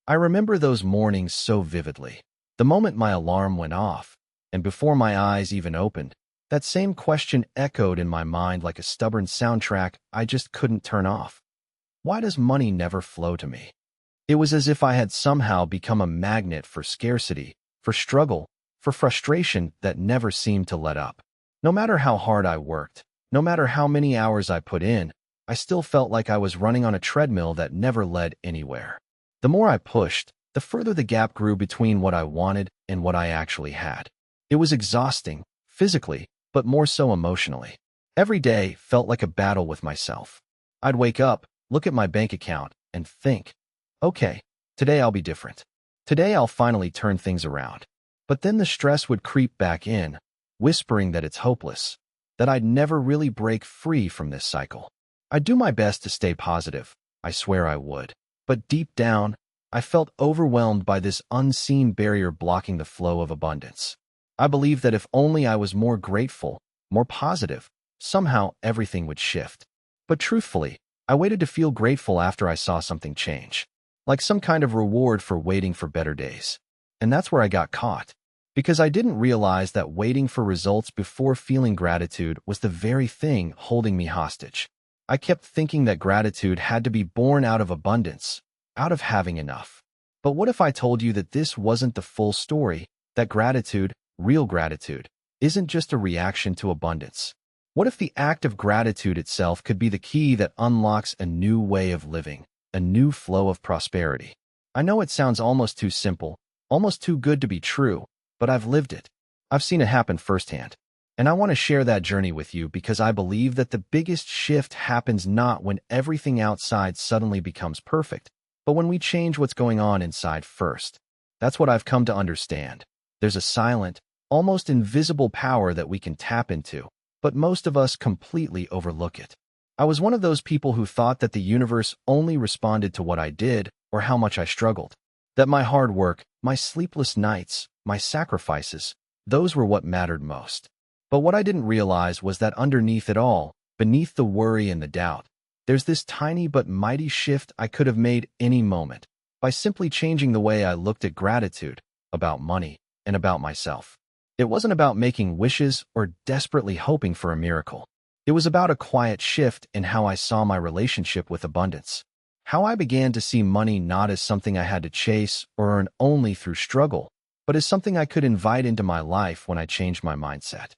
I remember those mornings so vividly. The moment my alarm went off, and before my eyes even opened, that same question echoed in my mind like a stubborn soundtrack I just couldn't turn off. Why does money never flow to me? It was as if I had somehow become a magnet for scarcity, for struggle, for frustration that never seemed to let up. No matter how hard I worked, no matter how many hours I put in, I still felt like I was running on a treadmill that never led anywhere. The more I pushed, the further the gap grew between what I wanted and what I actually had. It was exhausting, physically, but more so emotionally. Every day felt like a battle with myself. I'd wake up, look at my bank account, and think, okay, today I'll be different. Today I'll finally turn things around. But then the stress would creep back in, whispering that it's hopeless, that I'd never really break free from this cycle. I'd do my best to stay positive, I swear I would. But deep down, I felt overwhelmed by this unseen barrier blocking the flow of abundance. I believed that if only I was more grateful, more positive, somehow everything would shift. But truthfully, I waited to feel grateful after I saw something change, like some kind of reward for waiting for better days. And that's where I got caught, because I didn't realize that waiting for results before feeling gratitude was the very thing holding me hostage. I kept thinking that gratitude had to be born out of abundance, out of having enough. But what if I told you that this wasn't the full story, that gratitude, real gratitude, isn't just a reaction to abundance? What if the act of gratitude itself could be the key that unlocks a new way of living, a new flow of prosperity? I know it sounds almost too simple, almost too good to be true, but I've lived it. I've seen it happen firsthand. And I want to share that journey with you because I believe that the biggest shift happens not when everything outside suddenly becomes perfect, but when we change what's going on inside first. That's what I've come to understand. There's a silent, almost invisible power that we can tap into, but most of us completely overlook it. I was one of those people who thought that the universe only responded to what I did or how much I struggled, that my hard work, my sleepless nights, my sacrifices, those were what mattered most. But what I didn't realize was that underneath it all, beneath the worry and the doubt, there's this tiny but mighty shift I could have made any moment by simply changing the way I looked at gratitude, about money, and about myself. It wasn't about making wishes or desperately hoping for a miracle. It was about a quiet shift in how I saw my relationship with abundance, how I began to see money not as something I had to chase or earn only through struggle, but as something I could invite into my life when I changed my mindset.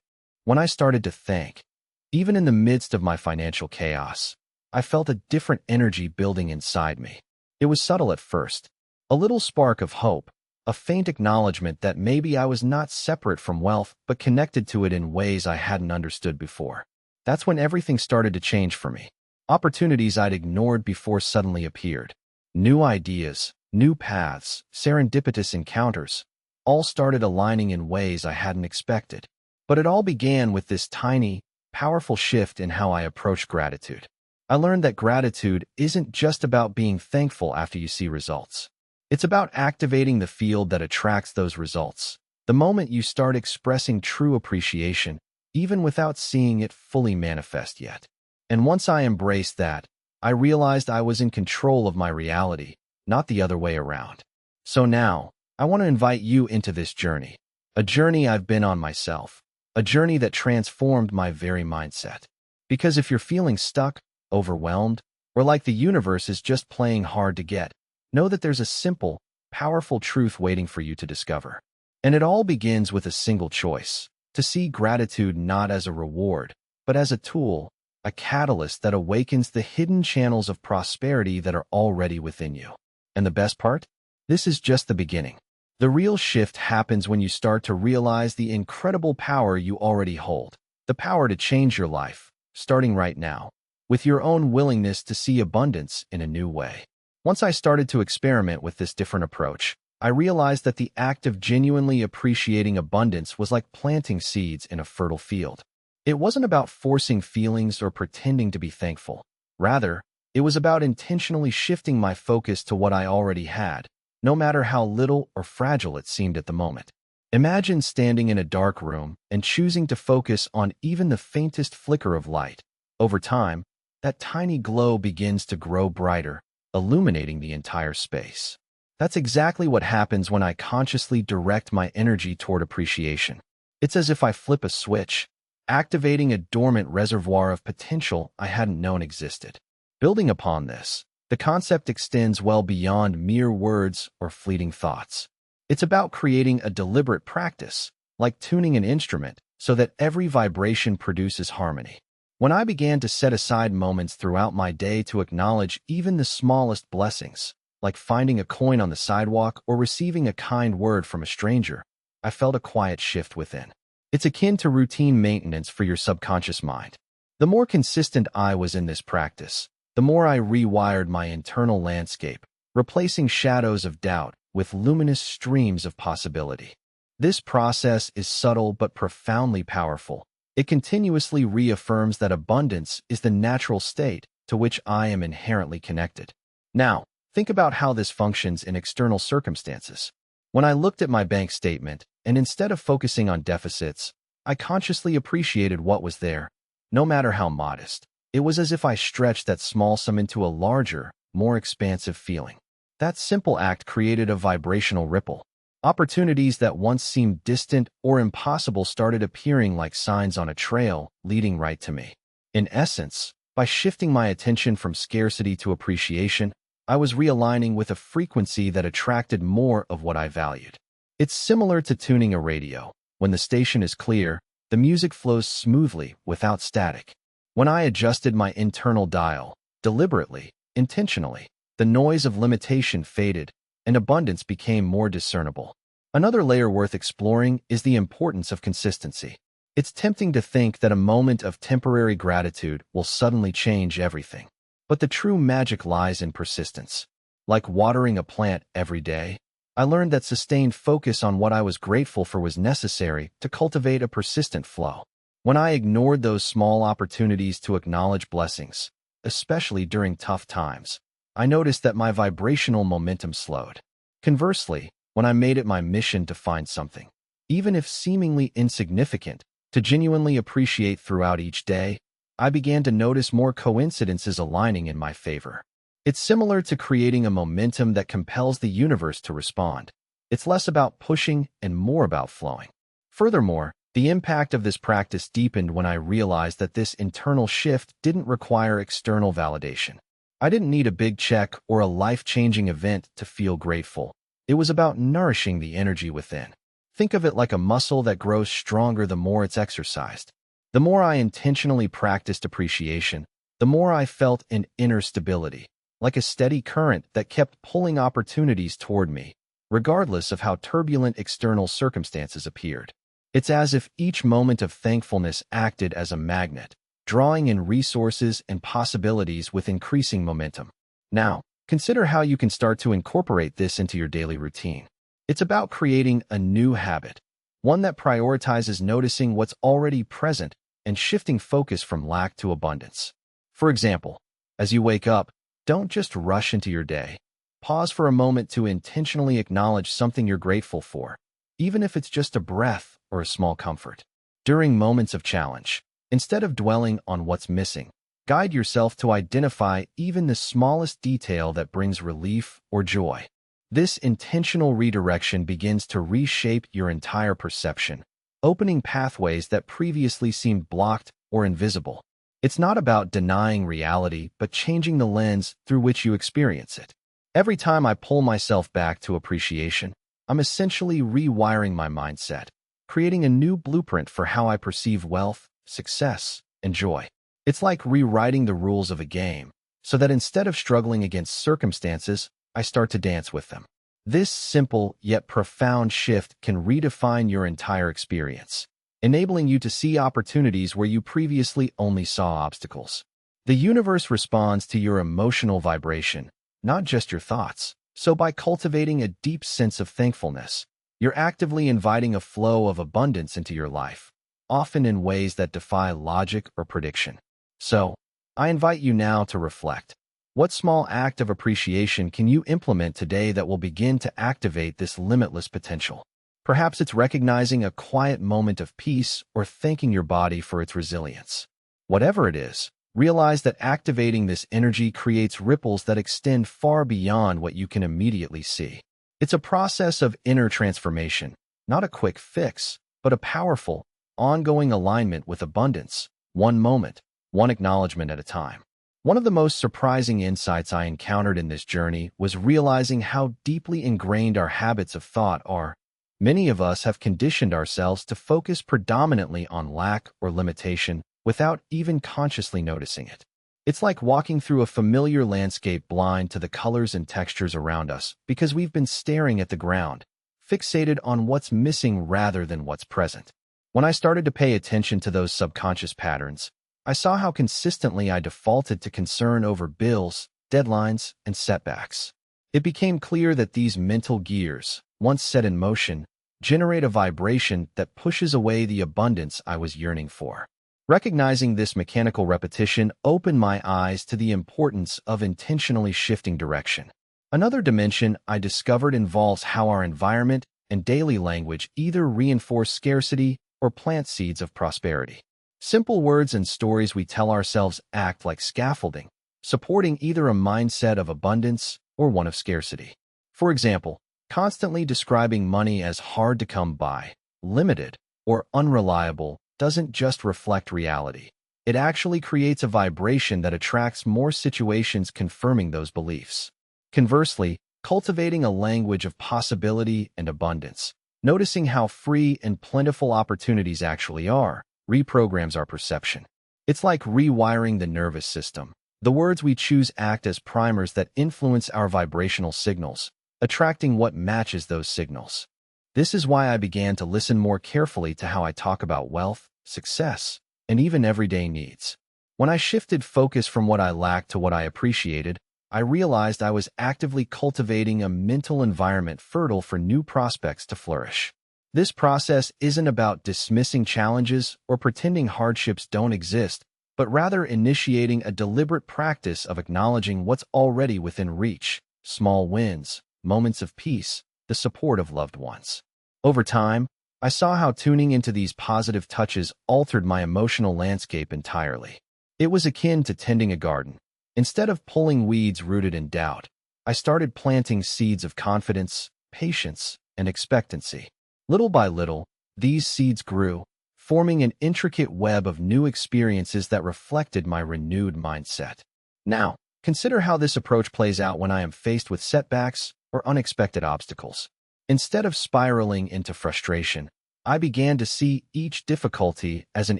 When I started to think, even in the midst of my financial chaos, I felt a different energy building inside me. It was subtle at first, a little spark of hope, a faint acknowledgement that maybe I was not separate from wealth but connected to it in ways I hadn't understood before. That's when everything started to change for me. Opportunities I'd ignored before suddenly appeared. New ideas, new paths, serendipitous encounters, all started aligning in ways I hadn't expected. But it all began with this tiny, powerful shift in how I approach gratitude. I learned that gratitude isn't just about being thankful after you see results. It's about activating the field that attracts those results. The moment you start expressing true appreciation, even without seeing it fully manifest yet. And once I embraced that, I realized I was in control of my reality, not the other way around. So now, I want to invite you into this journey, a journey I've been on myself. A journey that transformed my very mindset. Because if you're feeling stuck, overwhelmed, or like the universe is just playing hard to get, know that there's a simple, powerful truth waiting for you to discover. And it all begins with a single choice: to see gratitude not as a reward, but as a tool, a catalyst that awakens the hidden channels of prosperity that are already within you. And the best part? This is just the beginning. The real shift happens when you start to realize the incredible power you already hold, the power to change your life, starting right now, with your own willingness to see abundance in a new way. Once I started to experiment with this different approach, I realized that the act of genuinely appreciating abundance was like planting seeds in a fertile field. It wasn't about forcing feelings or pretending to be thankful. Rather, it was about intentionally shifting my focus to what I already had, no matter how little or fragile it seemed at the moment. Imagine standing in a dark room and choosing to focus on even the faintest flicker of light. Over time, that tiny glow begins to grow brighter, illuminating the entire space. That's exactly what happens when I consciously direct my energy toward appreciation. It's as if I flip a switch, activating a dormant reservoir of potential I hadn't known existed. Building upon this, the concept extends well beyond mere words or fleeting thoughts. It's about creating a deliberate practice, like tuning an instrument, so that every vibration produces harmony. When I began to set aside moments throughout my day to acknowledge even the smallest blessings, like finding a coin on the sidewalk or receiving a kind word from a stranger, I felt a quiet shift within. It's akin to routine maintenance for your subconscious mind. The more consistent I was in this practice, the more I rewired my internal landscape, replacing shadows of doubt with luminous streams of possibility. This process is subtle but profoundly powerful. It continuously reaffirms that abundance is the natural state to which I am inherently connected. Now, think about how this functions in external circumstances. When I looked at my bank statement, and instead of focusing on deficits, I consciously appreciated what was there, no matter how modest. It was as if I stretched that small sum into a larger, more expansive feeling. That simple act created a vibrational ripple. Opportunities that once seemed distant or impossible started appearing like signs on a trail, leading right to me. In essence, by shifting my attention from scarcity to appreciation, I was realigning with a frequency that attracted more of what I valued. It's similar to tuning a radio. When the station is clear, the music flows smoothly without static. When I adjusted my internal dial, deliberately, intentionally, the noise of limitation faded, and abundance became more discernible. Another layer worth exploring is the importance of consistency. It's tempting to think that a moment of temporary gratitude will suddenly change everything. But the true magic lies in persistence. Like watering a plant every day, I learned that sustained focus on what I was grateful for was necessary to cultivate a persistent flow. When I ignored those small opportunities to acknowledge blessings, especially during tough times, I noticed that my vibrational momentum slowed. Conversely, when I made it my mission to find something, even if seemingly insignificant, to genuinely appreciate throughout each day, I began to notice more coincidences aligning in my favor. It's similar to creating a momentum that compels the universe to respond. It's less about pushing and more about flowing. Furthermore, the impact of this practice deepened when I realized that this internal shift didn't require external validation. I didn't need a big check or a life-changing event to feel grateful. It was about nourishing the energy within. Think of it like a muscle that grows stronger the more it's exercised. The more I intentionally practiced appreciation, the more I felt an inner stability, like a steady current that kept pulling opportunities toward me, regardless of how turbulent external circumstances appeared. It's as if each moment of thankfulness acted as a magnet, drawing in resources and possibilities with increasing momentum. Now, consider how you can start to incorporate this into your daily routine. It's about creating a new habit, one that prioritizes noticing what's already present and shifting focus from lack to abundance. For example, as you wake up, don't just rush into your day. Pause for a moment to intentionally acknowledge something you're grateful for, even if it's just a breath or a small comfort. During moments of challenge, instead of dwelling on what's missing, guide yourself to identify even the smallest detail that brings relief or joy. This intentional redirection begins to reshape your entire perception, opening pathways that previously seemed blocked or invisible. It's not about denying reality, but changing the lens through which you experience it. Every time I pull myself back to appreciation, I'm essentially rewiring my mindset, creating a new blueprint for how I perceive wealth, success, and joy. It's like rewriting the rules of a game, so that instead of struggling against circumstances, I start to dance with them. This simple yet profound shift can redefine your entire experience, enabling you to see opportunities where you previously only saw obstacles. The universe responds to your emotional vibration, not just your thoughts. So by cultivating a deep sense of thankfulness, you're actively inviting a flow of abundance into your life, often in ways that defy logic or prediction. So, I invite you now to reflect. What small act of appreciation can you implement today that will begin to activate this limitless potential? Perhaps it's recognizing a quiet moment of peace or thanking your body for its resilience. Whatever it is, realize that activating this energy creates ripples that extend far beyond what you can immediately see. It's a process of inner transformation, not a quick fix, but a powerful, ongoing alignment with abundance, one moment, one acknowledgement at a time. One of the most surprising insights I encountered in this journey was realizing how deeply ingrained our habits of thought are. Many of us have conditioned ourselves to focus predominantly on lack or limitation without even consciously noticing it. It's like walking through a familiar landscape blind to the colors and textures around us because we've been staring at the ground, fixated on what's missing rather than what's present. When I started to pay attention to those subconscious patterns, I saw how consistently I defaulted to concern over bills, deadlines, and setbacks. It became clear that these mental gears, once set in motion, generate a vibration that pushes away the abundance I was yearning for. Recognizing this mechanical repetition opened my eyes to the importance of intentionally shifting direction. Another dimension I discovered involves how our environment and daily language either reinforce scarcity or plant seeds of prosperity. Simple words and stories we tell ourselves act like scaffolding, supporting either a mindset of abundance or one of scarcity. For example, constantly describing money as hard to come by, limited, or unreliable doesn't just reflect reality. It actually creates a vibration that attracts more situations confirming those beliefs. Conversely, cultivating a language of possibility and abundance, noticing how free and plentiful opportunities actually are, reprograms our perception. It's like rewiring the nervous system. The words we choose act as primers that influence our vibrational signals, attracting what matches those signals. This is why I began to listen more carefully to how I talk about wealth, success, and even everyday needs. When I shifted focus from what I lacked to what I appreciated, I realized I was actively cultivating a mental environment fertile for new prospects to flourish. This process isn't about dismissing challenges or pretending hardships don't exist, but rather initiating a deliberate practice of acknowledging what's already within reach, small wins, moments of peace, the support of loved ones. Over time, I saw how tuning into these positive touches altered my emotional landscape entirely. It was akin to tending a garden. Instead of pulling weeds rooted in doubt, I started planting seeds of confidence, patience, and expectancy. Little by little, these seeds grew, forming an intricate web of new experiences that reflected my renewed mindset. Now, consider how this approach plays out when I am faced with setbacks or unexpected obstacles. Instead of spiraling into frustration, I began to see each difficulty as an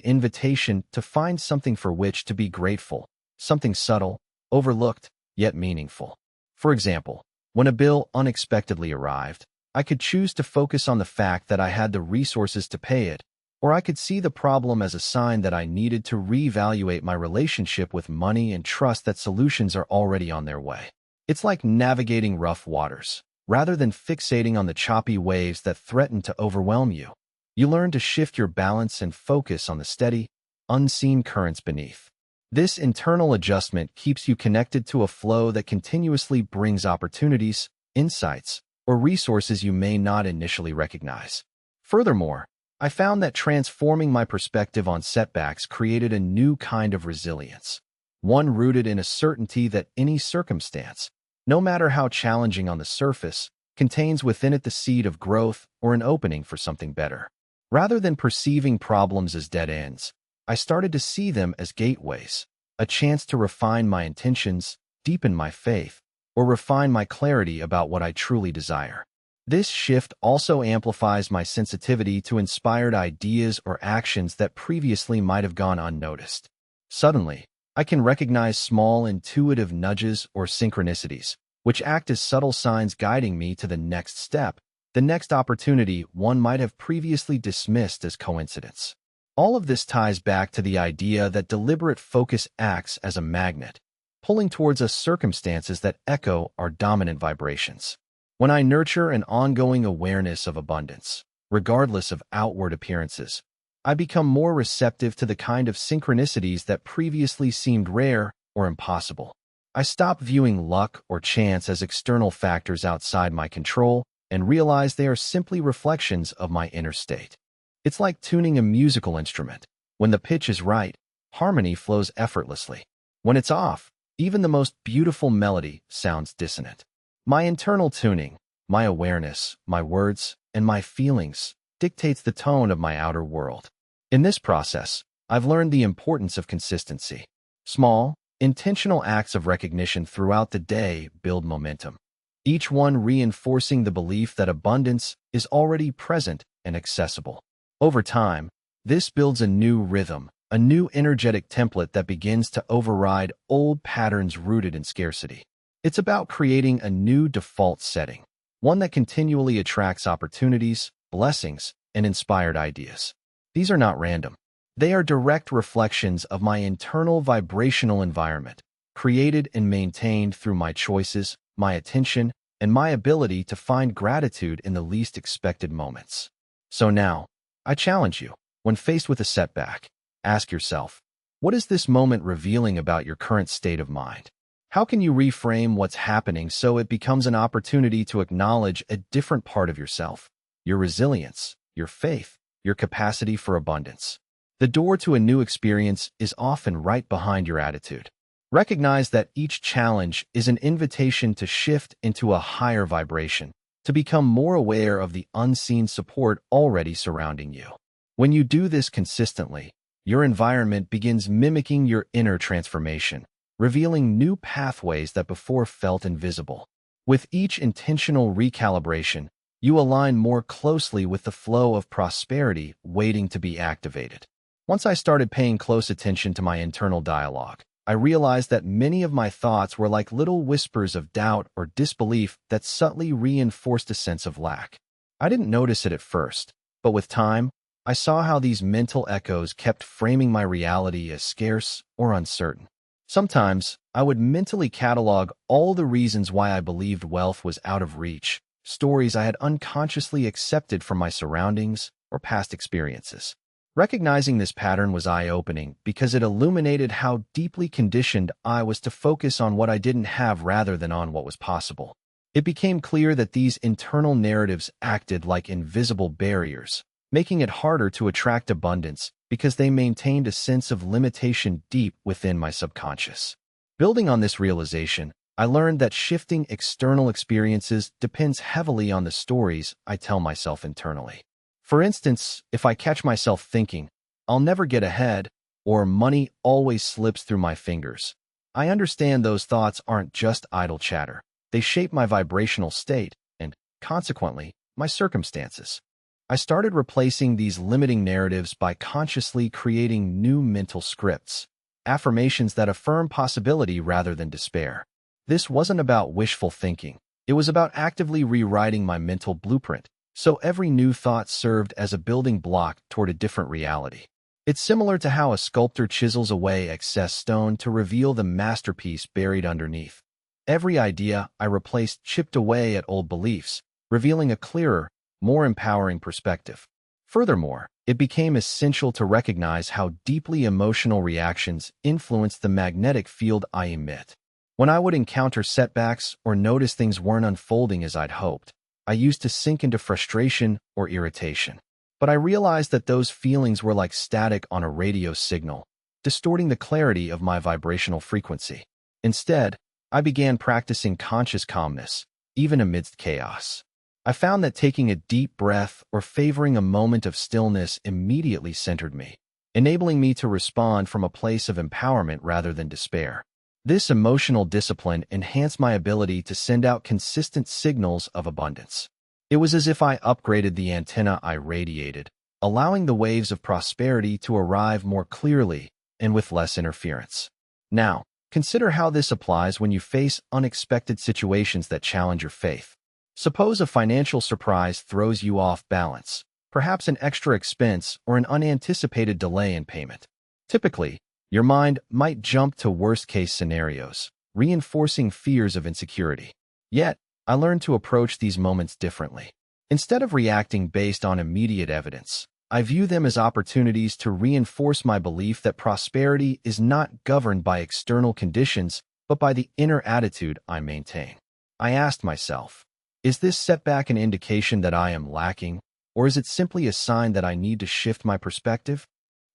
invitation to find something for which to be grateful, something subtle, overlooked, yet meaningful. For example, when a bill unexpectedly arrived, I could choose to focus on the fact that I had the resources to pay it, or I could see the problem as a sign that I needed to reevaluate my relationship with money and trust that solutions are already on their way. It's like navigating rough waters. Rather than fixating on the choppy waves that threaten to overwhelm you, you learn to shift your balance and focus on the steady, unseen currents beneath. This internal adjustment keeps you connected to a flow that continuously brings opportunities, insights, or resources you may not initially recognize. Furthermore, I found that transforming my perspective on setbacks created a new kind of resilience, one rooted in a certainty that any circumstance, no matter how challenging on the surface, contains within it the seed of growth or an opening for something better. Rather than perceiving problems as dead ends, I started to see them as gateways, a chance to refine my intentions, deepen my faith, or refine my clarity about what I truly desire. This shift also amplifies my sensitivity to inspired ideas or actions that previously might have gone unnoticed. Suddenly, I can recognize small intuitive nudges or synchronicities, which act as subtle signs guiding me to the next step, the next opportunity one might have previously dismissed as coincidence. All of this ties back to the idea that deliberate focus acts as a magnet, pulling towards us circumstances that echo our dominant vibrations. When I nurture an ongoing awareness of abundance, regardless of outward appearances, I become more receptive to the kind of synchronicities that previously seemed rare or impossible. I stop viewing luck or chance as external factors outside my control and realize they are simply reflections of my inner state. It's like tuning a musical instrument. When the pitch is right, harmony flows effortlessly. When it's off, even the most beautiful melody sounds dissonant. My internal tuning, My awareness, my words, and my feelings dictates the tone of my outer world. In this process, I've learned the importance of consistency. Small, intentional acts of recognition throughout the day build momentum, each one reinforcing the belief that abundance is already present and accessible. Over time, this builds a new rhythm, a new energetic template that begins to override old patterns rooted in scarcity. It's about creating a new default setting, one that continually attracts opportunities, blessings, and inspired ideas. These are not random. They are direct reflections of my internal vibrational environment, created and maintained through my choices, my attention, and my ability to find gratitude in the least expected moments. So now, I challenge you, when faced with a setback, ask yourself, what is this moment revealing about your current state of mind? How can you reframe what's happening so it becomes an opportunity to acknowledge a different part of yourself, your resilience, your faith, your capacity for abundance? The door to a new experience is often right behind your attitude. Recognize that each challenge is an invitation to shift into a higher vibration, to become more aware of the unseen support already surrounding you. When you do this consistently, your environment begins mimicking your inner transformation, revealing new pathways that before felt invisible. With each intentional recalibration, you align more closely with the flow of prosperity waiting to be activated. Once I started paying close attention to my internal dialogue, I realized that many of my thoughts were like little whispers of doubt or disbelief that subtly reinforced a sense of lack. I didn't notice it at first, but with time, I saw how these mental echoes kept framing my reality as scarce or uncertain. Sometimes, I would mentally catalog all the reasons why I believed wealth was out of reach, stories I had unconsciously accepted from my surroundings or past experiences. Recognizing this pattern was eye-opening because it illuminated how deeply conditioned I was to focus on what I didn't have rather than on what was possible. It became clear that these internal narratives acted like invisible barriers, making it harder to attract abundance because they maintained a sense of limitation deep within my subconscious. Building on this realization, I learned that shifting external experiences depends heavily on the stories I tell myself internally. For instance, if I catch myself thinking, "I'll never get ahead," or "money always slips through my fingers," I understand those thoughts aren't just idle chatter. They shape my vibrational state and, consequently, my circumstances. I started replacing these limiting narratives by consciously creating new mental scripts, affirmations that affirm possibility rather than despair. This wasn't about wishful thinking. It was about actively rewriting my mental blueprint, so every new thought served as a building block toward a different reality. It's similar to how a sculptor chisels away excess stone to reveal the masterpiece buried underneath. Every idea I replaced chipped away at old beliefs, revealing a clearer, more empowering perspective. Furthermore, it became essential to recognize how deeply emotional reactions influence the magnetic field I emit. When I would encounter setbacks or notice things weren't unfolding as I'd hoped, I used to sink into frustration or irritation. But I realized that those feelings were like static on a radio signal, distorting the clarity of my vibrational frequency. Instead, I began practicing conscious calmness, even amidst chaos. I found that taking a deep breath or favoring a moment of stillness immediately centered me, enabling me to respond from a place of empowerment rather than despair. This emotional discipline enhanced my ability to send out consistent signals of abundance. It was as if I upgraded the antenna I radiated, allowing the waves of prosperity to arrive more clearly and with less interference. Now, consider how this applies when you face unexpected situations that challenge your faith. Suppose a financial surprise throws you off balance, perhaps an extra expense or an unanticipated delay in payment. Typically, your mind might jump to worst-case scenarios, reinforcing fears of insecurity. Yet, I learned to approach these moments differently. Instead of reacting based on immediate evidence, I view them as opportunities to reinforce my belief that prosperity is not governed by external conditions, but by the inner attitude I maintain. I asked myself, is this setback an indication that I am lacking, or is it simply a sign that I need to shift my perspective?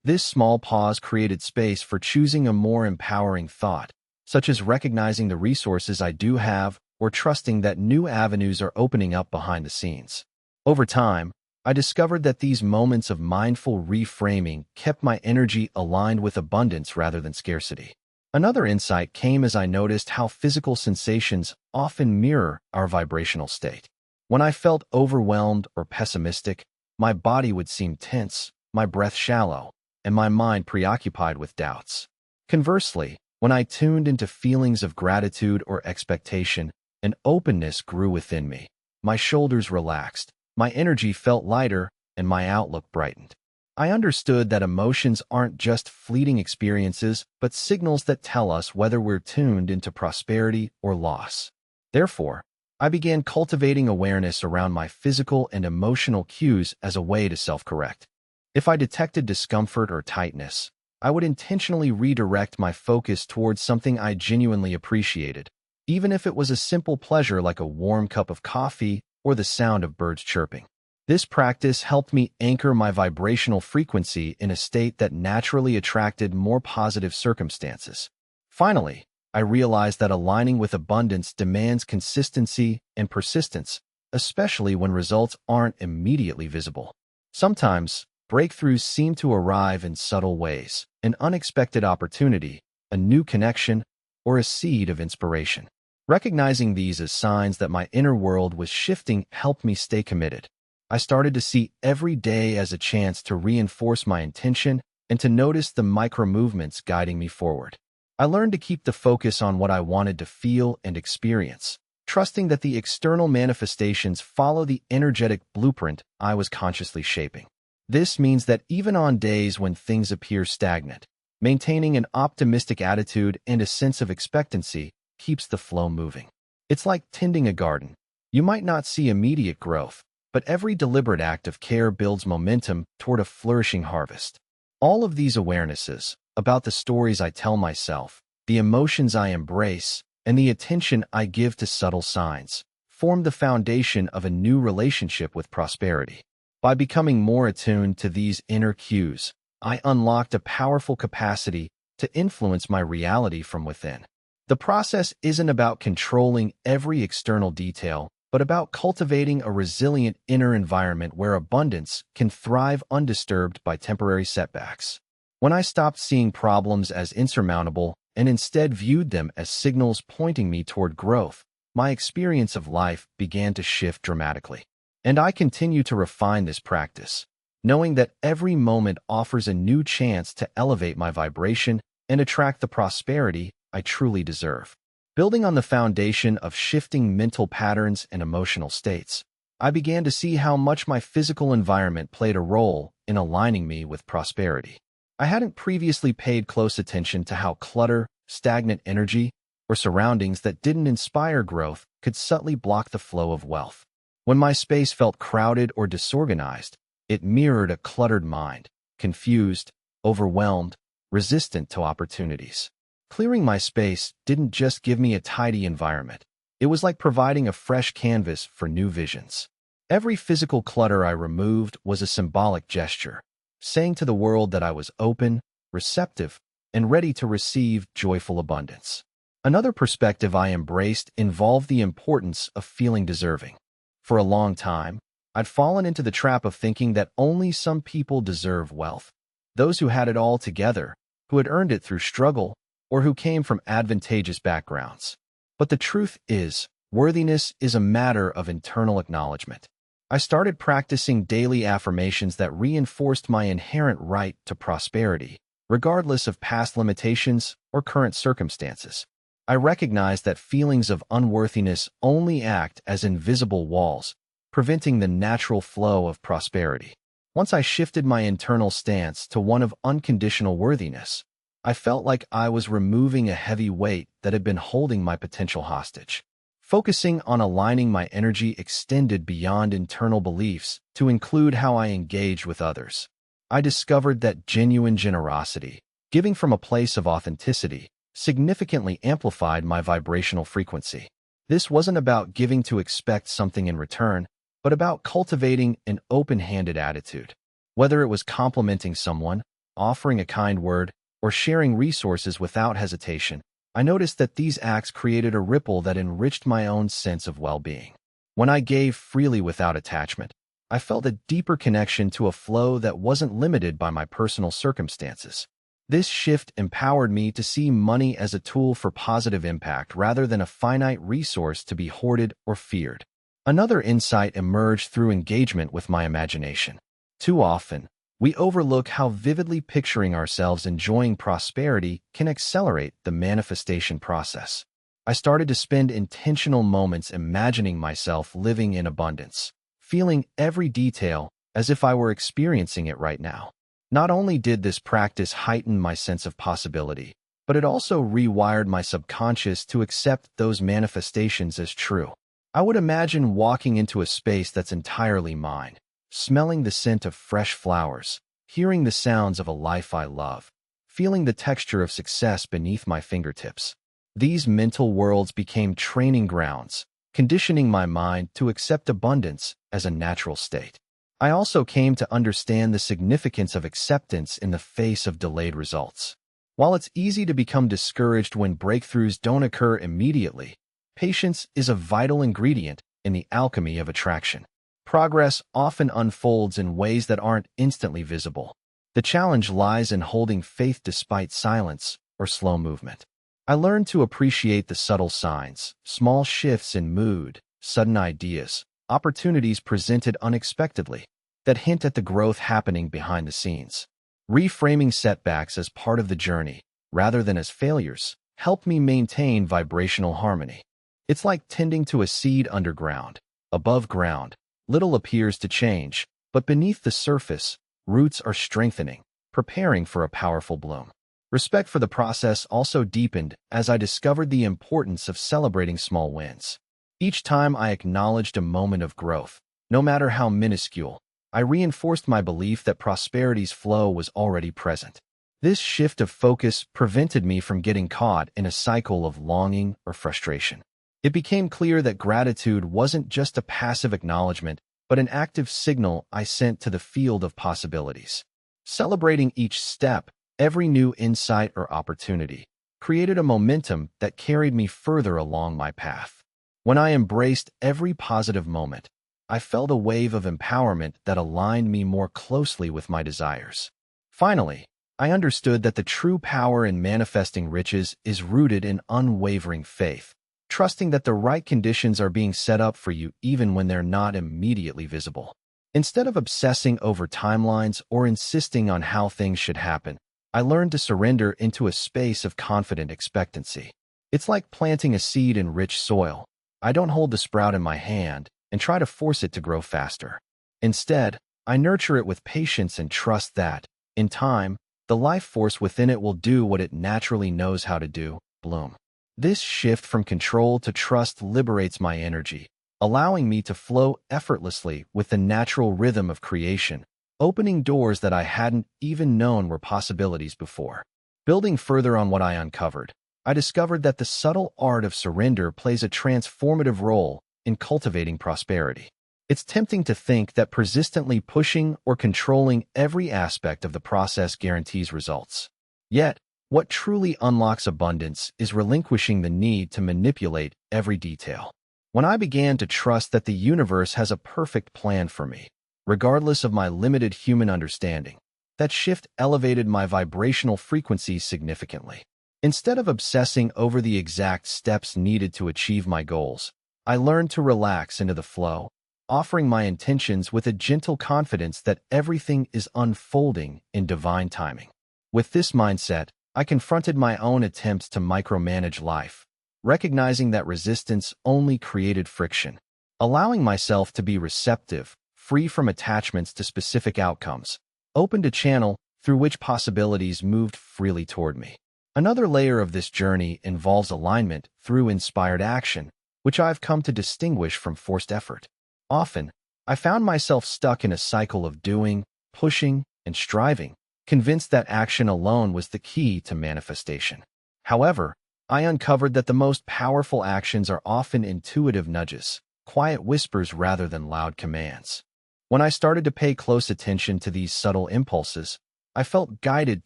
This small pause created space for choosing a more empowering thought, such as recognizing the resources I do have or trusting that new avenues are opening up behind the scenes. Over time, I discovered that these moments of mindful reframing kept my energy aligned with abundance rather than scarcity. Another insight came as I noticed how physical sensations often mirror our vibrational state. When I felt overwhelmed or pessimistic, my body would seem tense, my breath shallow, and my mind preoccupied with doubts. Conversely, when I tuned into feelings of gratitude or expectation, an openness grew within me. My shoulders relaxed, my energy felt lighter, and my outlook brightened. I understood that emotions aren't just fleeting experiences, but signals that tell us whether we're tuned into prosperity or loss. Therefore, I began cultivating awareness around my physical and emotional cues as a way to self-correct. If I detected discomfort or tightness, I would intentionally redirect my focus towards something I genuinely appreciated, even if it was a simple pleasure like a warm cup of coffee or the sound of birds chirping. This practice helped me anchor my vibrational frequency in a state that naturally attracted more positive circumstances. Finally, I realized that aligning with abundance demands consistency and persistence, especially when results aren't immediately visible. Sometimes, breakthroughs seem to arrive in subtle ways: an unexpected opportunity, a new connection, or a seed of inspiration. Recognizing these as signs that my inner world was shifting helped me stay committed. I started to see every day as a chance to reinforce my intention and to notice the micro-movements guiding me forward. I learned to keep the focus on what I wanted to feel and experience, trusting that the external manifestations follow the energetic blueprint I was consciously shaping. This means that even on days when things appear stagnant, maintaining an optimistic attitude and a sense of expectancy keeps the flow moving. It's like tending a garden. You might not see immediate growth, but every deliberate act of care builds momentum toward a flourishing harvest. All of these awarenesses, about the stories I tell myself, the emotions I embrace, and the attention I give to subtle signs, form the foundation of a new relationship with prosperity. By becoming more attuned to these inner cues, I unlocked a powerful capacity to influence my reality from within. The process isn't about controlling every external detail, but about cultivating a resilient inner environment where abundance can thrive undisturbed by temporary setbacks. When I stopped seeing problems as insurmountable and instead viewed them as signals pointing me toward growth, my experience of life began to shift dramatically. And I continue to refine this practice, knowing that every moment offers a new chance to elevate my vibration and attract the prosperity I truly deserve. Building on the foundation of shifting mental patterns and emotional states, I began to see how much my physical environment played a role in aligning me with prosperity. I hadn't previously paid close attention to how clutter, stagnant energy, or surroundings that didn't inspire growth could subtly block the flow of wealth. When my space felt crowded or disorganized, it mirrored a cluttered mind, confused, overwhelmed, resistant to opportunities. Clearing my space didn't just give me a tidy environment. It was like providing a fresh canvas for new visions. Every physical clutter I removed was a symbolic gesture, saying to the world that I was open, receptive, and ready to receive joyful abundance. Another perspective I embraced involved the importance of feeling deserving. For a long time, I'd fallen into the trap of thinking that only some people deserve wealth. Those who had it all together, who had earned it through struggle, or who came from advantageous backgrounds. But the truth is, worthiness is a matter of internal acknowledgement. I started practicing daily affirmations that reinforced my inherent right to prosperity, regardless of past limitations or current circumstances. I recognized that feelings of unworthiness only act as invisible walls, preventing the natural flow of prosperity. Once I shifted my internal stance to one of unconditional worthiness, I felt like I was removing a heavy weight that had been holding my potential hostage. Focusing on aligning my energy extended beyond internal beliefs to include how I engaged with others. I discovered that genuine generosity, giving from a place of authenticity, significantly amplified my vibrational frequency. This wasn't about giving to expect something in return, but about cultivating an open-handed attitude. Whether it was complimenting someone, offering a kind word, or sharing resources without hesitation, I noticed that these acts created a ripple that enriched my own sense of well-being. When I gave freely without attachment, I felt a deeper connection to a flow that wasn't limited by my personal circumstances. This shift empowered me to see money as a tool for positive impact rather than a finite resource to be hoarded or feared. Another insight emerged through engagement with my imagination. Too often, we overlook how vividly picturing ourselves enjoying prosperity can accelerate the manifestation process. I started to spend intentional moments imagining myself living in abundance, feeling every detail as if I were experiencing it right now. Not only did this practice heighten my sense of possibility, but it also rewired my subconscious to accept those manifestations as true. I would imagine walking into a space that's entirely mine, smelling the scent of fresh flowers, hearing the sounds of a life I love, feeling the texture of success beneath my fingertips. These mental worlds became training grounds, conditioning my mind to accept abundance as a natural state. I also came to understand the significance of acceptance in the face of delayed results. While it's easy to become discouraged when breakthroughs don't occur immediately, patience is a vital ingredient in the alchemy of attraction. Progress often unfolds in ways that aren't instantly visible. The challenge lies in holding faith despite silence or slow movement. I learned to appreciate the subtle signs, small shifts in mood, sudden ideas, opportunities presented unexpectedly, that hint at the growth happening behind the scenes. Reframing setbacks as part of the journey, rather than as failures, helped me maintain vibrational harmony. It's like tending to a seed underground. Above ground, little appears to change, but beneath the surface, roots are strengthening, preparing for a powerful bloom. Respect for the process also deepened as I discovered the importance of celebrating small wins. Each time I acknowledged a moment of growth, no matter how minuscule, I reinforced my belief that prosperity's flow was already present. This shift of focus prevented me from getting caught in a cycle of longing or frustration. It became clear that gratitude wasn't just a passive acknowledgement, but an active signal I sent to the field of possibilities. Celebrating each step, every new insight or opportunity, created a momentum that carried me further along my path. When I embraced every positive moment, I felt a wave of empowerment that aligned me more closely with my desires. Finally, I understood that the true power in manifesting riches is rooted in unwavering faith, trusting that the right conditions are being set up for you even when they're not immediately visible. Instead of obsessing over timelines or insisting on how things should happen, I learned to surrender into a space of confident expectancy. It's like planting a seed in rich soil. I don't hold the sprout in my hand and try to force it to grow faster. Instead, I nurture it with patience and trust that, in time, the life force within it will do what it naturally knows how to do, bloom. This shift from control to trust liberates my energy, allowing me to flow effortlessly with the natural rhythm of creation, opening doors that I hadn't even known were possibilities before. Building further on what I uncovered, I discovered that the subtle art of surrender plays a transformative role in cultivating prosperity. It's tempting to think that persistently pushing or controlling every aspect of the process guarantees results. Yet, what truly unlocks abundance is relinquishing the need to manipulate every detail. When I began to trust that the universe has a perfect plan for me, regardless of my limited human understanding, that shift elevated my vibrational frequency significantly. Instead of obsessing over the exact steps needed to achieve my goals, I learned to relax into the flow, offering my intentions with a gentle confidence that everything is unfolding in divine timing. With this mindset, I confronted my own attempts to micromanage life, recognizing that resistance only created friction. Allowing myself to be receptive, free from attachments to specific outcomes, opened a channel through which possibilities moved freely toward me. Another layer of this journey involves alignment through inspired action, which I've come to distinguish from forced effort. Often, I found myself stuck in a cycle of doing, pushing, and striving, convinced that action alone was the key to manifestation. However, I uncovered that the most powerful actions are often intuitive nudges, quiet whispers rather than loud commands. When I started to pay close attention to these subtle impulses, I felt guided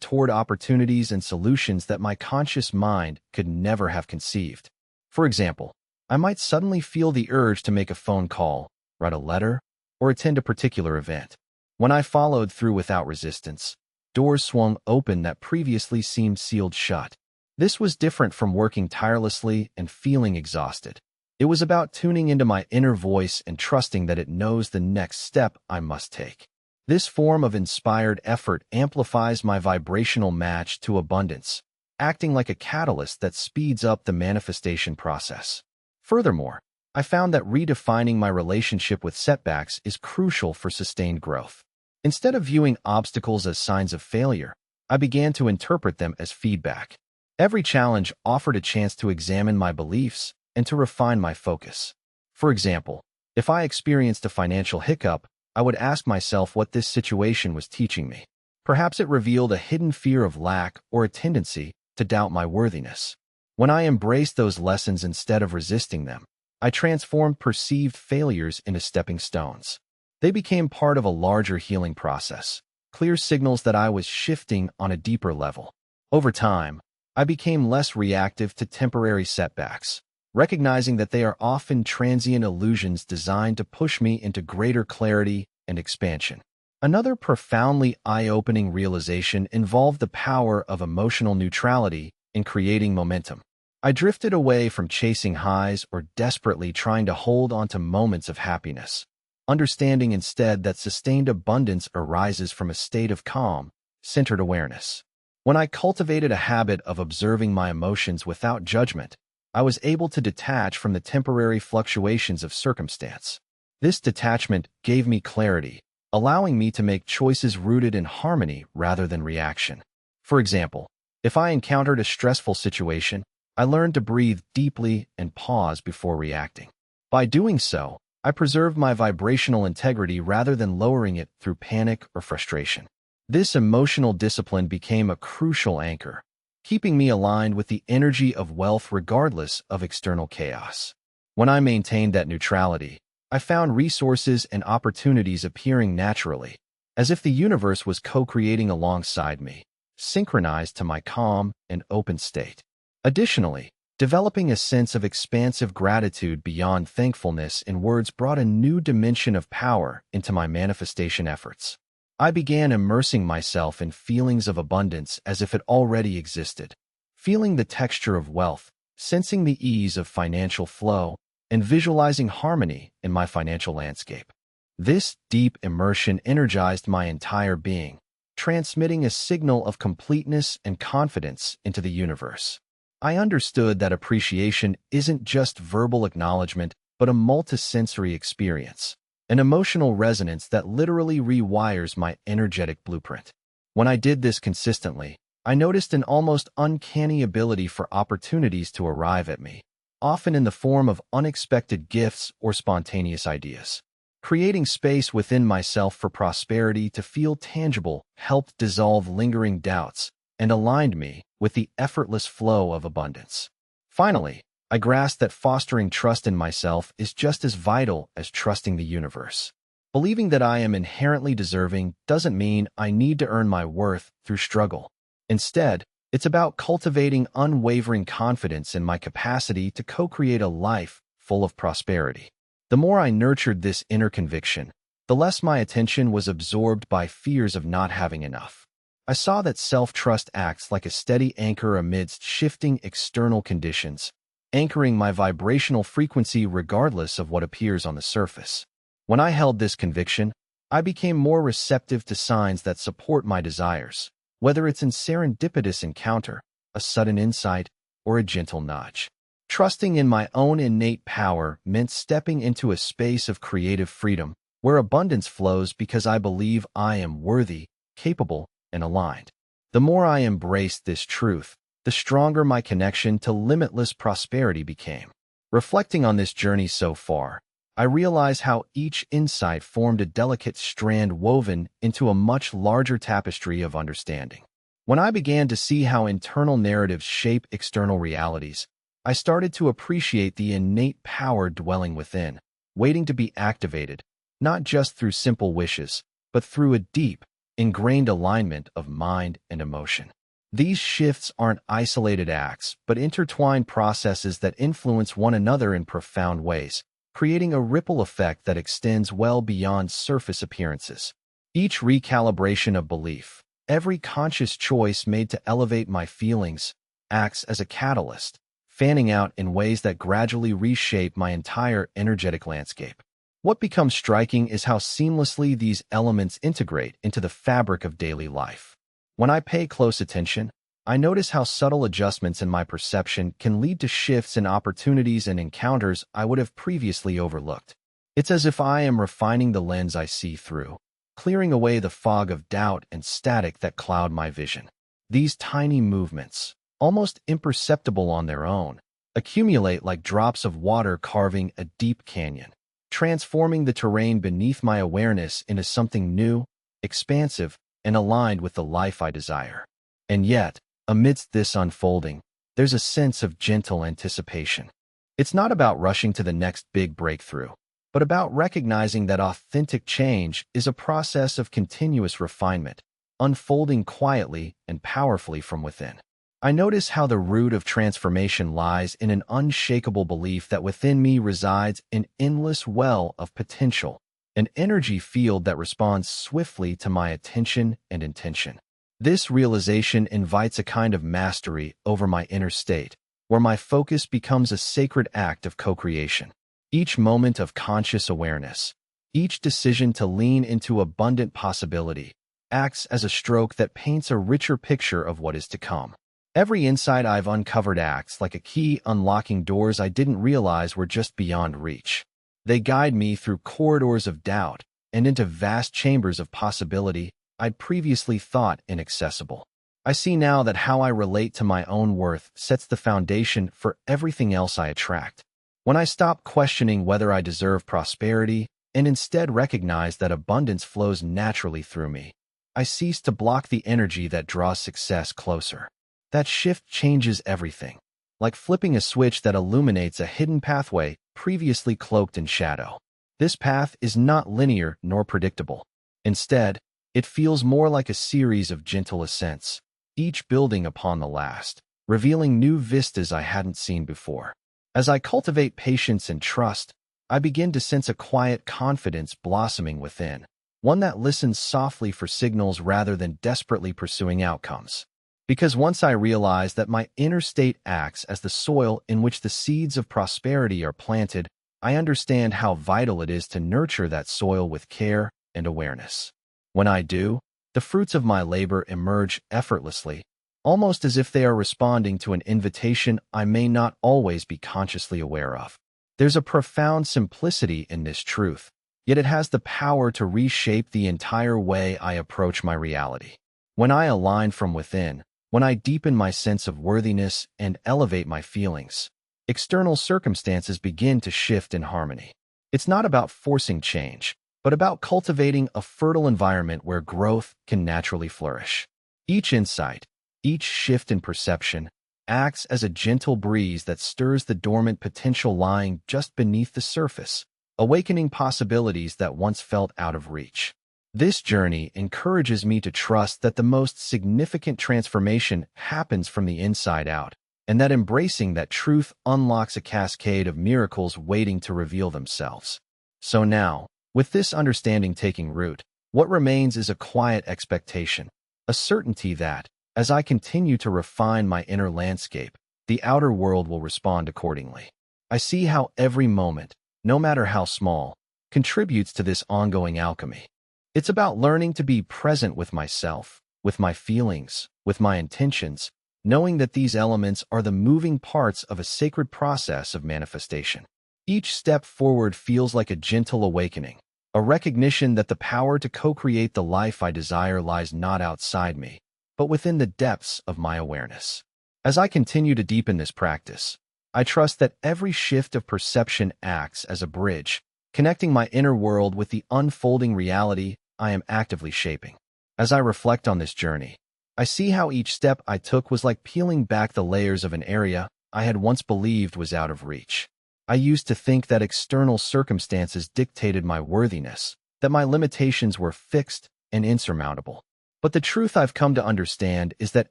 toward opportunities and solutions that my conscious mind could never have conceived. For example, I might suddenly feel the urge to make a phone call, write a letter, or attend a particular event. When I followed through without resistance, doors swung open that previously seemed sealed shut. This was different from working tirelessly and feeling exhausted. It was about tuning into my inner voice and trusting that it knows the next step I must take. This form of inspired effort amplifies my vibrational match to abundance, acting like a catalyst that speeds up the manifestation process. Furthermore, I found that redefining my relationship with setbacks is crucial for sustained growth. Instead of viewing obstacles as signs of failure, I began to interpret them as feedback. Every challenge offered a chance to examine my beliefs and to refine my focus. For example, if I experienced a financial hiccup, I would ask myself what this situation was teaching me. Perhaps it revealed a hidden fear of lack or a tendency to doubt my worthiness. When I embraced those lessons instead of resisting them, I transformed perceived failures into stepping stones. They became part of a larger healing process, clear signals that I was shifting on a deeper level. Over time, I became less reactive to temporary setbacks, recognizing that they are often transient illusions designed to push me into greater clarity and expansion. Another profoundly eye-opening realization involved the power of emotional neutrality in creating momentum. I drifted away from chasing highs or desperately trying to hold on to moments of happiness, understanding instead that sustained abundance arises from a state of calm, centered awareness. When I cultivated a habit of observing my emotions without judgment, I was able to detach from the temporary fluctuations of circumstance. This detachment gave me clarity, allowing me to make choices rooted in harmony rather than reaction. For example, if I encountered a stressful situation, I learned to breathe deeply and pause before reacting. By doing so, I preserved my vibrational integrity rather than lowering it through panic or frustration. This emotional discipline became a crucial anchor, keeping me aligned with the energy of wealth regardless of external chaos. When I maintained that neutrality, I found resources and opportunities appearing naturally, as if the universe was co-creating alongside me, synchronized to my calm and open state. Additionally, developing a sense of expansive gratitude beyond thankfulness in words brought a new dimension of power into my manifestation efforts. I began immersing myself in feelings of abundance as if it already existed, feeling the texture of wealth, sensing the ease of financial flow, and visualizing harmony in my financial landscape. This deep immersion energized my entire being, transmitting a signal of completeness and confidence into the universe. I understood that appreciation isn't just verbal acknowledgement, but a multisensory experience, an emotional resonance that literally rewires my energetic blueprint. When I did this consistently, I noticed an almost uncanny ability for opportunities to arrive at me, often in the form of unexpected gifts or spontaneous ideas. Creating space within myself for prosperity to feel tangible helped dissolve lingering doubts and aligned me with the effortless flow of abundance. Finally, I grasped that fostering trust in myself is just as vital as trusting the universe. Believing that I am inherently deserving doesn't mean I need to earn my worth through struggle. Instead, it's about cultivating unwavering confidence in my capacity to co-create a life full of prosperity. The more I nurtured this inner conviction, the less my attention was absorbed by fears of not having enough. I saw that self-trust acts like a steady anchor amidst shifting external conditions, anchoring my vibrational frequency regardless of what appears on the surface. When I held this conviction, I became more receptive to signs that support my desires, whether it's in serendipitous encounter, a sudden insight, or a gentle nudge. Trusting in my own innate power meant stepping into a space of creative freedom, where abundance flows because I believe I am worthy, capable, and aligned. The more I embraced this truth, the stronger my connection to limitless prosperity became. Reflecting on this journey so far, I realize how each insight formed a delicate strand woven into a much larger tapestry of understanding. When I began to see how internal narratives shape external realities, I started to appreciate the innate power dwelling within, waiting to be activated, not just through simple wishes, but through a deep, ingrained alignment of mind and emotion. These shifts aren't isolated acts, but intertwined processes that influence one another in profound ways, creating a ripple effect that extends well beyond surface appearances. Each recalibration of belief, every conscious choice made to elevate my feelings, acts as a catalyst, fanning out in ways that gradually reshape my entire energetic landscape. What becomes striking is how seamlessly these elements integrate into the fabric of daily life. When I pay close attention, I notice how subtle adjustments in my perception can lead to shifts in opportunities and encounters I would have previously overlooked. It's as if I am refining the lens I see through, clearing away the fog of doubt and static that cloud my vision. These tiny movements, almost imperceptible on their own, accumulate like drops of water carving a deep canyon, transforming the terrain beneath my awareness into something new, expansive, and aligned with the life I desire. And yet, amidst this unfolding, there's a sense of gentle anticipation. It's not about rushing to the next big breakthrough, but about recognizing that authentic change is a process of continuous refinement, unfolding quietly and powerfully from within. I notice how the root of transformation lies in an unshakable belief that within me resides an endless well of potential, an energy field that responds swiftly to my attention and intention. This realization invites a kind of mastery over my inner state, where my focus becomes a sacred act of co-creation. Each moment of conscious awareness, each decision to lean into abundant possibility, acts as a stroke that paints a richer picture of what is to come. Every insight I've uncovered acts like a key unlocking doors I didn't realize were just beyond reach. They guide me through corridors of doubt and into vast chambers of possibility I'd previously thought inaccessible. I see now that how I relate to my own worth sets the foundation for everything else I attract. When I stop questioning whether I deserve prosperity and instead recognize that abundance flows naturally through me, I cease to block the energy that draws success closer. That shift changes everything, like flipping a switch that illuminates a hidden pathway previously cloaked in shadow. This path is not linear nor predictable. Instead, it feels more like a series of gentle ascents, each building upon the last, revealing new vistas I hadn't seen before. As I cultivate patience and trust, I begin to sense a quiet confidence blossoming within, one that listens softly for signals rather than desperately pursuing outcomes. Because once I realize that my inner state acts as the soil in which the seeds of prosperity are planted, I understand how vital it is to nurture that soil with care and awareness. When I do, the fruits of my labor emerge effortlessly, almost as if they are responding to an invitation I may not always be consciously aware of. There's a profound simplicity in this truth, yet it has the power to reshape the entire way I approach my reality. When I align from within, when I deepen my sense of worthiness and elevate my feelings, external circumstances begin to shift in harmony. It's not about forcing change, but about cultivating a fertile environment where growth can naturally flourish. Each insight, each shift in perception, acts as a gentle breeze that stirs the dormant potential lying just beneath the surface, awakening possibilities that once felt out of reach. This journey encourages me to trust that the most significant transformation happens from the inside out, and that embracing that truth unlocks a cascade of miracles waiting to reveal themselves. So now, with this understanding taking root, what remains is a quiet expectation, a certainty that, as I continue to refine my inner landscape, the outer world will respond accordingly. I see how every moment, no matter how small, contributes to this ongoing alchemy. It's about learning to be present with myself, with my feelings, with my intentions, knowing that these elements are the moving parts of a sacred process of manifestation. Each step forward feels like a gentle awakening, a recognition that the power to co-create the life I desire lies not outside me, but within the depths of my awareness. As I continue to deepen this practice, I trust that every shift of perception acts as a bridge, connecting my inner world with the unfolding reality I am actively shaping. As I reflect on this journey, I see how each step I took was like peeling back the layers of an area I had once believed was out of reach. I used to think that external circumstances dictated my worthiness, that my limitations were fixed and insurmountable. But the truth I've come to understand is that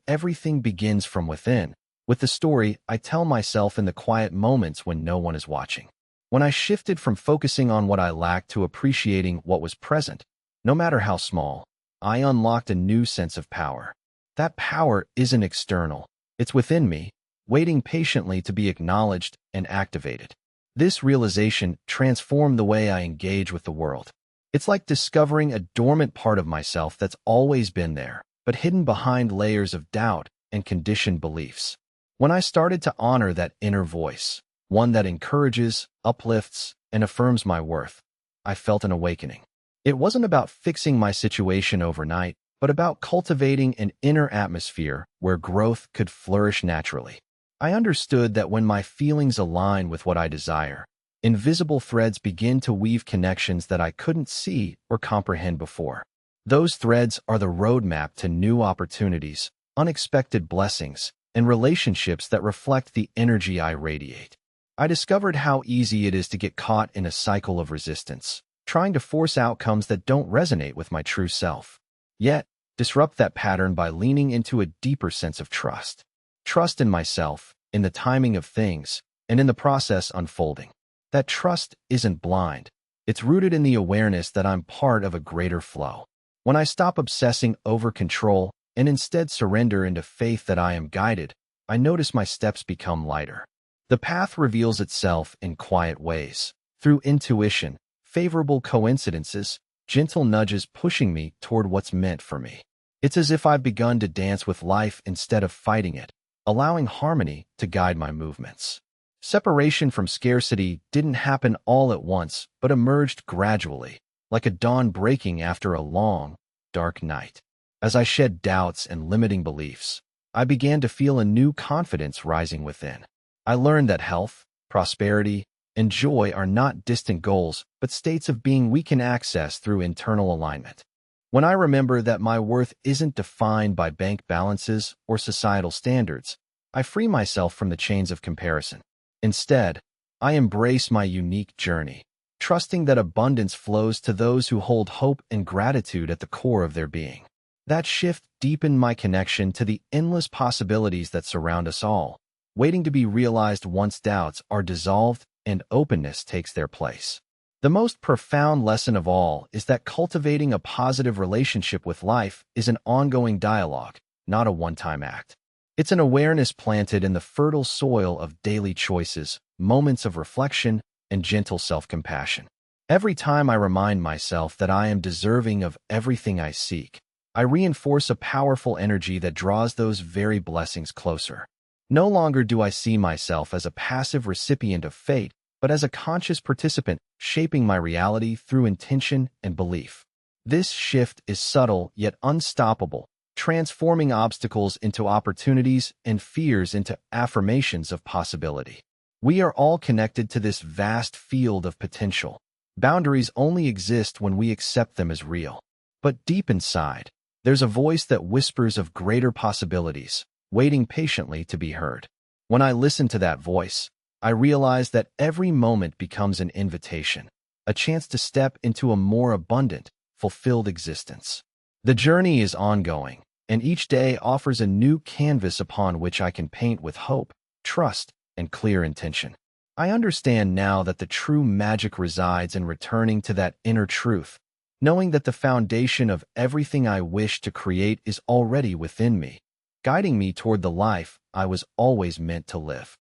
everything begins from within, with the story I tell myself in the quiet moments when no one is watching. When I shifted from focusing on what I lacked to appreciating what was present, no matter how small, I unlocked a new sense of power. That power isn't external. It's within me, waiting patiently to be acknowledged and activated. This realization transformed the way I engage with the world. It's like discovering a dormant part of myself that's always been there, but hidden behind layers of doubt and conditioned beliefs. When I started to honor that inner voice, one that encourages, uplifts, and affirms my worth, I felt an awakening. It wasn't about fixing my situation overnight, but about cultivating an inner atmosphere where growth could flourish naturally. I understood that when my feelings align with what I desire, invisible threads begin to weave connections that I couldn't see or comprehend before. Those threads are the roadmap to new opportunities, unexpected blessings, and relationships that reflect the energy I radiate. I discovered how easy it is to get caught in a cycle of resistance, trying to force outcomes that don't resonate with my true self. Yet, disrupt that pattern by leaning into a deeper sense of trust. Trust in myself, in the timing of things, and in the process unfolding. That trust isn't blind. It's rooted in the awareness that I'm part of a greater flow. When I stop obsessing over control and instead surrender into faith that I am guided, I notice my steps become lighter. The path reveals itself in quiet ways, through intuition, favorable coincidences, gentle nudges pushing me toward what's meant for me. It's as if I've begun to dance with life instead of fighting it, allowing harmony to guide my movements. Separation from scarcity didn't happen all at once, but emerged gradually, like a dawn breaking after a long, dark night. As I shed doubts and limiting beliefs, I began to feel a new confidence rising within. I learned that health, prosperity, and joy are not distant goals, but states of being we can access through internal alignment. When I remember that my worth isn't defined by bank balances or societal standards, I free myself from the chains of comparison. Instead, I embrace my unique journey, trusting that abundance flows to those who hold hope and gratitude at the core of their being. That shift deepened my connection to the endless possibilities that surround us all, waiting to be realized once doubts are dissolved and openness takes their place. The most profound lesson of all is that cultivating a positive relationship with life is an ongoing dialogue, not a one-time act. It's an awareness planted in the fertile soil of daily choices, moments of reflection, and gentle self-compassion. Every time I remind myself that I am deserving of everything I seek, I reinforce a powerful energy that draws those very blessings closer. No longer do I see myself as a passive recipient of fate, but as a conscious participant shaping my reality through intention and belief. This shift is subtle yet unstoppable, transforming obstacles into opportunities and fears into affirmations of possibility. We are all connected to this vast field of potential. Boundaries only exist when we accept them as real. But deep inside, there's a voice that whispers of greater possibilities, waiting patiently to be heard. When I listen to that voice, I realize that every moment becomes an invitation, a chance to step into a more abundant, fulfilled existence. The journey is ongoing, and each day offers a new canvas upon which I can paint with hope, trust, and clear intention. I understand now that the true magic resides in returning to that inner truth, knowing that the foundation of everything I wish to create is already within me, guiding me toward the life I was always meant to live.